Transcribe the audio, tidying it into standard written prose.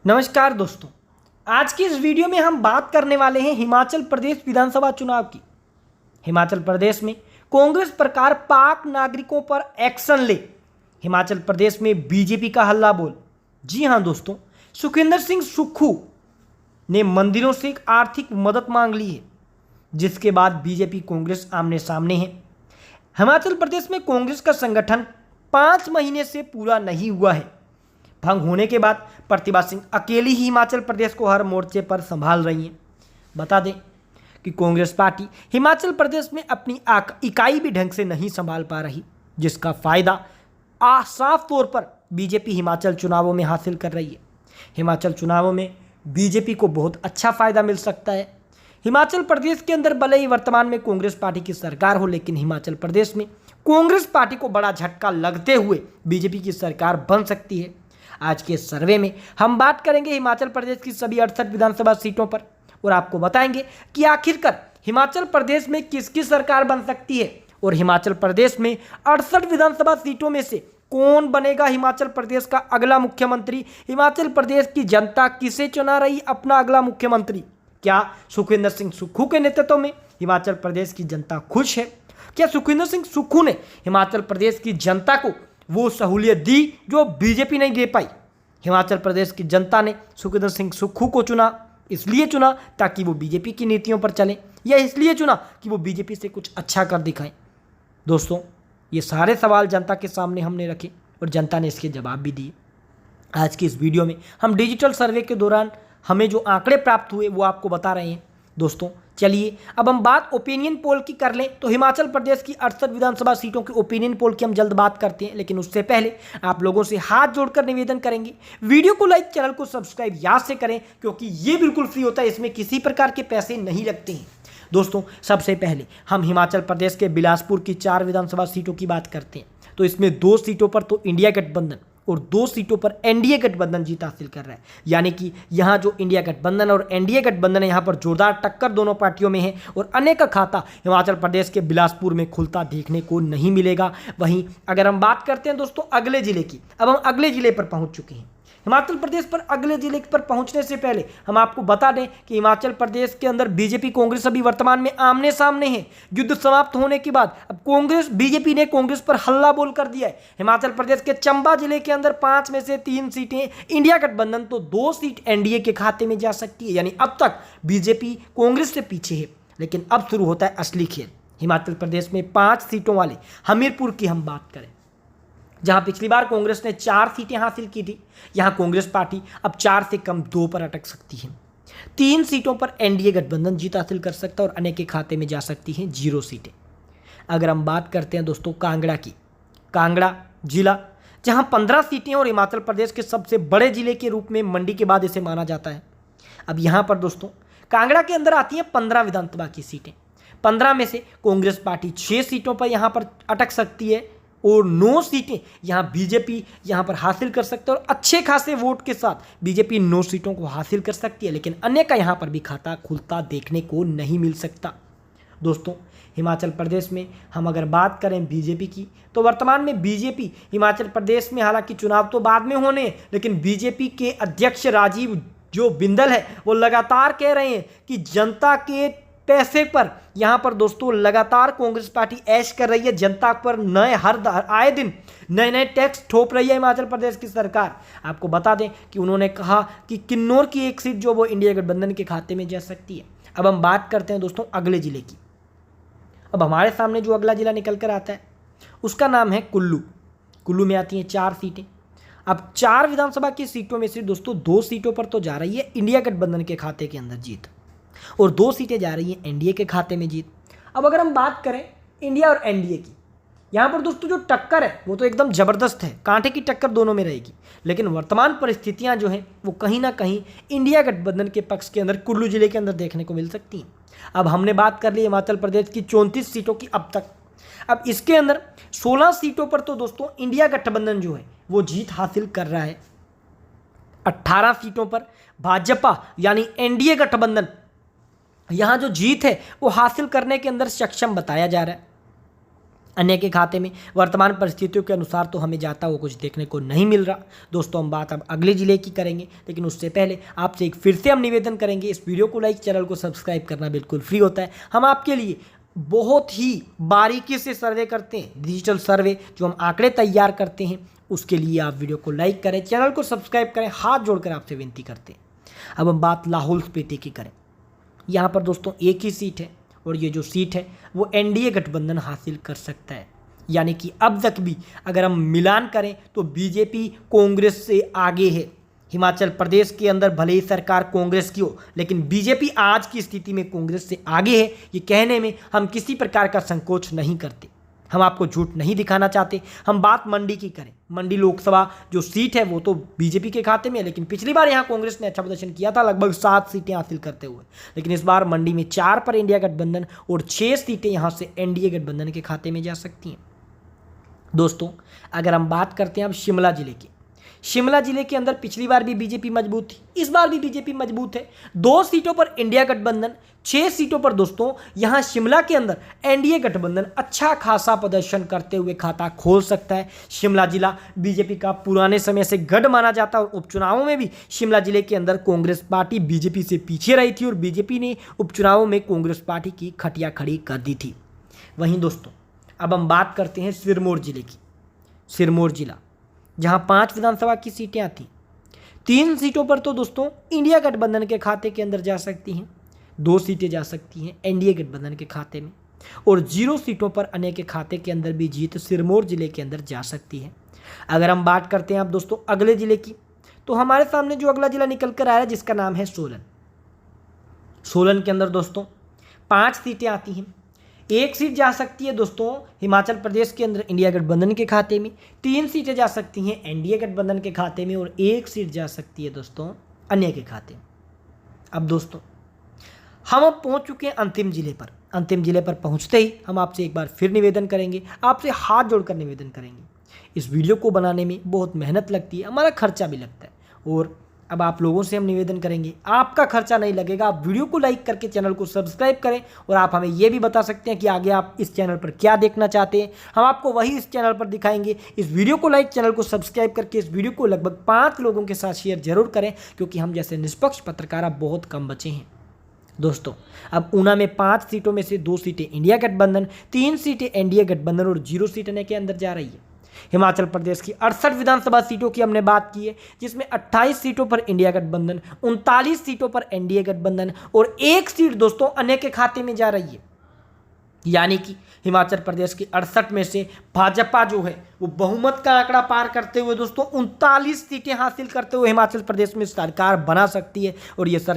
नमस्कार दोस्तों, आज की इस वीडियो में हम बात करने वाले हैं हिमाचल प्रदेश विधानसभा चुनाव की। हिमाचल प्रदेश में कांग्रेस सरकार पाक नागरिकों पर एक्शन ले। हिमाचल प्रदेश में बीजेपी का हल्ला बोल। जी हां दोस्तों, सुखविंदर सिंह सुक्खू ने मंदिरों से आर्थिक मदद मांग ली है, जिसके बाद बीजेपी कांग्रेस आमने सामने है। हिमाचल प्रदेश में कांग्रेस का संगठन 5 महीने से पूरा नहीं हुआ है। भंग होने के बाद प्रतिभा सिंह अकेली ही हिमाचल प्रदेश को हर मोर्चे पर संभाल रही हैं। बता दें कि कांग्रेस पार्टी हिमाचल प्रदेश में अपनी इकाई भी ढंग से नहीं संभाल पा रही, जिसका फायदा साफ तौर पर बीजेपी हिमाचल चुनावों में हासिल कर रही है। हिमाचल चुनावों में बीजेपी को बहुत अच्छा फायदा मिल सकता है। हिमाचल प्रदेश के अंदर भले ही वर्तमान में कांग्रेस पार्टी की सरकार हो, लेकिन हिमाचल प्रदेश में कांग्रेस पार्टी को बड़ा झटका लगते हुए बीजेपी की सरकार बन सकती है। आज के सर्वे में हम बात करेंगे हिमाचल प्रदेश की सभी 68 विधानसभा सीटों पर और आपको बताएंगे कि आखिरकार हिमाचल प्रदेश में किसकी सरकार बन सकती है और हिमाचल प्रदेश में 68 विधानसभा सीटों में से कौन बनेगा हिमाचल प्रदेश का अगला मुख्यमंत्री। हिमाचल प्रदेश की जनता किसे चुना रही अपना अगला मुख्यमंत्री। क्या सुखविंदर सिंह सुक्खू के नेतृत्व में हिमाचल प्रदेश की जनता खुश है? क्या सुखविंदर सिंह सुक्खू ने हिमाचल प्रदेश की जनता को वो सहूलियत दी जो बीजेपी नहीं दे पाई? हिमाचल प्रदेश की जनता ने सुखविंदर सिंह सुक्खू को चुना, इसलिए चुना ताकि वो बीजेपी की नीतियों पर चले, या इसलिए चुना कि वो बीजेपी से कुछ अच्छा कर दिखाएं? दोस्तों, ये सारे सवाल जनता के सामने हमने रखे और जनता ने इसके जवाब भी दिए। आज की इस वीडियो में हम डिजिटल सर्वे के दौरान हमें जो आंकड़े प्राप्त हुए वो आपको बता रहे हैं। दोस्तों चलिए अब हम बात ओपिनियन पोल की कर लें तो हिमाचल प्रदेश की 68 विधानसभा सीटों की ओपिनियन पोल की हम जल्द बात करते हैं, लेकिन उससे पहले आप लोगों से हाथ जोड़कर निवेदन करेंगे, वीडियो को लाइक, चैनल को सब्सक्राइब याद से करें, क्योंकि ये बिल्कुल फ्री होता है, इसमें किसी प्रकार के पैसे नहीं लगते हैं। दोस्तों सबसे पहले हम हिमाचल प्रदेश के बिलासपुर की 4 विधानसभा सीटों की बात करते हैं, तो इसमें 2 सीटों पर तो इंडिया गठबंधन और 2 सीटों पर एनडीए गठबंधन जीत हासिल कर रहा है। यानी कि यहाँ जो इंडिया गठबंधन और एनडीए गठबंधन है, यहाँ पर जोरदार टक्कर दोनों पार्टियों में है और अनेक का खाता हिमाचल प्रदेश के बिलासपुर में खुलता देखने को नहीं मिलेगा। वहीं अगर हम बात करते हैं दोस्तों अगले जिले की, अब हम अगले जिले पर पहुँच चुके हैं। हिमाचल प्रदेश पर अगले जिले पर पहुंचने से पहले हम आपको बता दें कि हिमाचल प्रदेश के अंदर बीजेपी कांग्रेस अभी वर्तमान में आमने सामने है। युद्ध समाप्त होने के बाद अब बीजेपी ने कांग्रेस पर हल्ला बोल कर दिया है। हिमाचल प्रदेश के चंबा जिले के अंदर 5 में से 3 सीटें इंडिया गठबंधन तो 2 सीट एनडीए के खाते में जा सकती है। यानी अब तक बीजेपी कांग्रेस से पीछे है, लेकिन अब शुरू होता है असली खेल। हिमाचल प्रदेश में 5 सीटों वाले हमीरपुर की हम बात करें, जहां पिछली बार कांग्रेस ने 4 सीटें हासिल की थी, यहां कांग्रेस पार्टी अब 4 से कम 2 पर अटक सकती है। 3 सीटों पर एनडीए गठबंधन जीत हासिल कर सकता है और अनेक के खाते में जा सकती हैं 0 सीटें। अगर हम बात करते हैं दोस्तों कांगड़ा की, कांगड़ा जिला जहां 15 सीटें और हिमाचल प्रदेश के सबसे बड़े जिले के रूप में मंडी के बाद इसे माना जाता है। अब यहां पर दोस्तों कांगड़ा के अंदर आती हैं 15 विधानसभा की सीटें। 15 में से कांग्रेस पार्टी 6 सीटों पर यहां पर अटक सकती है और 9 सीटें यहां बीजेपी यहां पर हासिल कर सकते हैं और अच्छे खासे वोट के साथ बीजेपी 9 सीटों को हासिल कर सकती है, लेकिन अन्य का यहां पर भी खाता खुलता देखने को नहीं मिल सकता। दोस्तों हिमाचल प्रदेश में हम अगर बात करें बीजेपी की, तो वर्तमान में बीजेपी हिमाचल प्रदेश में, हालांकि चुनाव तो बाद में होने हैं, लेकिन बीजेपी के अध्यक्ष राजीव जो बिंदल है वो लगातार कह रहे हैं कि जनता के पैसे पर यहाँ पर दोस्तों लगातार कांग्रेस पार्टी ऐश कर रही है। जनता पर आए दिन नए टैक्स थोप रही है हिमाचल प्रदेश की सरकार। आपको बता दें कि उन्होंने कहा कि किन्नौर की 1 सीट जो वो इंडिया गठबंधन के खाते में जा सकती है। अब हम बात करते हैं दोस्तों अगले जिले की। अब हमारे सामने जो अगला जिला निकल कर आता है उसका नाम है कुल्लू। कुल्लू में आती हैं 4 सीटें। अब 4 विधानसभा की सीटों में से दोस्तों 2 सीटों पर तो जा रही है इंडिया गठबंधन के खाते के अंदर जीत और 2 सीटें जा रही हैं एनडीए के खाते में जीत। अब अगर हम बात करें इंडिया और एनडीए की, यहाँ पर दोस्तों जो टक्कर है वो तो एकदम ज़बरदस्त है, कांटे की टक्कर दोनों में रहेगी, लेकिन वर्तमान परिस्थितियाँ जो हैं वो कहीं ना कहीं इंडिया गठबंधन के पक्ष के अंदर कुल्लू जिले के अंदर देखने को मिल सकती हैं। अब हमने बात कर ली हिमाचल प्रदेश की 34 सीटों की अब तक। अब इसके अंदर 16 सीटों पर तो दोस्तों इंडिया गठबंधन जो है वो जीत हासिल कर रहा है। 18 सीटों पर भाजपा यानी एनडीए गठबंधन यहाँ जो जीत है वो हासिल करने के अंदर सक्षम बताया जा रहा है। अन्य के खाते में। वर्तमान परिस्थितियों के अनुसार तो हमें जाता हुआ कुछ देखने को नहीं मिल रहा। दोस्तों हम बात अब अगले जिले की करेंगे, लेकिन उससे पहले आपसे एक फिर से हम निवेदन करेंगे, इस वीडियो को लाइक, चैनल को सब्सक्राइब करना बिल्कुल फ्री होता है। हम आपके लिए बहुत ही बारीकी से सर्वे करते हैं, डिजिटल सर्वे जो हम आंकड़े तैयार करते हैं, उसके लिए आप वीडियो को लाइक करें, चैनल को सब्सक्राइब करें, हाथ जोड़कर आपसे विनती करते हैं। अब हम बात लाहौल स्पीति की करें। यहाँ पर दोस्तों एक ही सीट है और ये जो सीट है वो एनडीए गठबंधन हासिल कर सकता है। यानी कि अब तक भी अगर हम मिलान करें तो बीजेपी कांग्रेस से आगे है। हिमाचल प्रदेश के अंदर भले ही सरकार कांग्रेस की हो, लेकिन बीजेपी आज की स्थिति में कांग्रेस से आगे है। ये कहने में हम किसी प्रकार का संकोच नहीं करते, हम आपको झूठ नहीं दिखाना चाहते। हम बात मंडी की करें, मंडी लोकसभा जो सीट है वो तो बीजेपी के खाते में है, लेकिन पिछली बार यहाँ कांग्रेस ने अच्छा प्रदर्शन किया था, लगभग 7 सीटें हासिल करते हुए। लेकिन इस बार मंडी में 4 पर इंडिया गठबंधन और 6 सीटें यहाँ से एनडीए गठबंधन के खाते में जा सकती हैं। दोस्तों अगर हम बात करते हैं अब शिमला जिले की, शिमला जिले के अंदर पिछली बार भी बीजेपी मजबूत थी, इस बार भी बीजेपी मजबूत है। 2 सीटों पर इंडिया गठबंधन, 6 सीटों पर दोस्तों यहां शिमला के अंदर एनडीए गठबंधन अच्छा खासा प्रदर्शन करते हुए खाता खोल सकता है। शिमला जिला बीजेपी का पुराने समय से गढ़ माना जाता है और उपचुनावों में भी शिमला जिले के अंदर कांग्रेस पार्टी बीजेपी से पीछे रही थी और बीजेपी ने उपचुनावों में कांग्रेस पार्टी की खटिया खड़ी कर दी थी। वहीं दोस्तों अब हम बात करते हैं सिरमौर जिले की। सिरमौर जिला जहां 5 विधानसभा की सीटें आती, 3 सीटों पर तो दोस्तों इंडिया गठबंधन के खाते के अंदर जा सकती हैं, 2 सीटें जा सकती हैं एनडीए गठबंधन के खाते में और 0 सीटों पर अन्य के खाते के अंदर भी जीत सिरमौर जिले के अंदर जा सकती है। अगर हम बात करते हैं अब दोस्तों अगले जिले की, तो हमारे सामने जो अगला जिला निकल कर आया है जिसका नाम है सोलन। सोलन के अंदर दोस्तों 5 सीटें आती हैं, 1 सीट जा सकती है दोस्तों हिमाचल प्रदेश के अंदर इंडिया गठबंधन के खाते में, 3 सीटें जा सकती हैं एनडीए गठबंधन के खाते में और 1 सीट जा सकती है दोस्तों अन्य के खाते में। अब दोस्तों हम अब पहुंच चुके हैं अंतिम जिले पर। अंतिम जिले पर पहुंचते ही हम आपसे एक बार फिर निवेदन करेंगे, आपसे हाथ जोड़कर निवेदन करेंगे। इस वीडियो को बनाने में बहुत मेहनत लगती है, हमारा खर्चा भी लगता है और अब आप लोगों से हम निवेदन करेंगे, आपका खर्चा नहीं लगेगा, आप वीडियो को लाइक करके चैनल को सब्सक्राइब करें और आप हमें ये भी बता सकते हैं कि आगे आप इस चैनल पर क्या देखना चाहते हैं, हम आपको वही इस चैनल पर दिखाएंगे। इस वीडियो को लाइक, चैनल को सब्सक्राइब करके इस वीडियो को लगभग 5 लोगों के साथ शेयर जरूर करें, क्योंकि हम जैसे निष्पक्ष पत्रकार अब बहुत कम बचे हैं। दोस्तों अब ऊना में 5 सीटों में से 2 सीटें इंडिया गठबंधन, 3 सीटें एनडीए गठबंधन और 0 सीट अन्य के अंदर जा रही है। हिमाचल प्रदेश की 68 विधानसभा सीटों की हमने बात की है, जिसमें 28 सीटों पर इंडिया गठबंधन, 39 सीटों पर एनडीए गठबंधन और 1 सीट दोस्तों अन्य के खाते में जा रही है। यानी कि हिमाचल प्रदेश की 68 में से भाजपा जो है वो बहुमत का आंकड़ा पार करते हुए दोस्तों 39 सीटें हासिल करते हुए हिमाचल प्रदेश में सरकार बना सकती है और ये सरकार